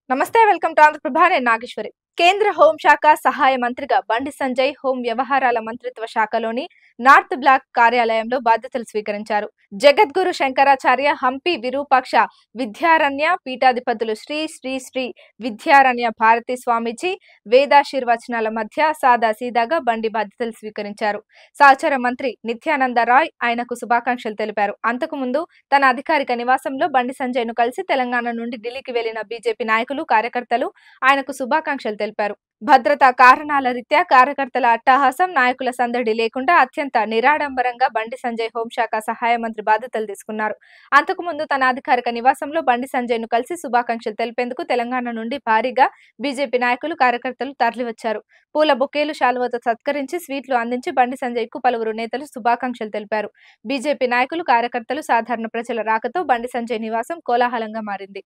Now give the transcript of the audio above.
నమస్తే welcome to Andhraprabha నేను నాగేశ్వరి. కేంద్ర హోంశాఖ సహాయ మంత్రిగా బండి సంజయ్ హోం వ్యవహారాల మంత్రిత్వ శాఖలోని నార్త్ బ్లాక్ కార్యాలయంలో బాధ్యతలు స్వీకరించారు. జగద్గురు శంకరాచార్య హంపి విరూపాక్ష విద్యారణ్య పీఠాధిపతులు శ్రీ శ్రీ శ్రీ విద్యారణ్య భారతి స్వామీజీ వేదాశీర్వచనాల మధ్య సాదా సీదాగా బండి బాధ్యతలు స్వీకరించారు. సహచర మంత్రి నిత్యానంద రాయ్ ఆయనకు శుభాకాంక్షలు తెలిపారు. అంతకుముందు తన అధికారిక నివాసంలో బండి సంజయ్ ను కలిసి తెలంగాణ నుండి ఢిల్లీకి వెళ్లిన బీజేపీ నాయకులు కార్యకర్తలు ఆయనకు శుభాకాంక్షలు తెలిపారు. భద్రతా కారణాల రీత్యా కార్యకర్తల అట్టహాసం, నాయకుల సందడి లేకుండా అత్యంత నిరాడంబరంగా బండి సంజయ్ హోంశాఖ సహాయ మంత్రి బాధ్యతలు తీసుకున్నారు. అంతకుముందు తన అధికారిక నివాసంలో బండి సంజయ్ ను కలిసి శుభాకాంక్షలు తెలిపేందుకు తెలంగాణ నుండి భారీగా బీజేపీ నాయకులు కార్యకర్తలు తరలివచ్చారు. పూల బొకేలు, శాలువతో సత్కరించి స్వీట్లు అందించి బండి సంజయ్ కు పలువురు నేతలు శుభాకాంక్షలు తెలిపారు. బీజేపీ నాయకులు, కార్యకర్తలు, సాధారణ ప్రజల రాకతో బండి సంజయ్ నివాసం కోలాహలంగా మారింది.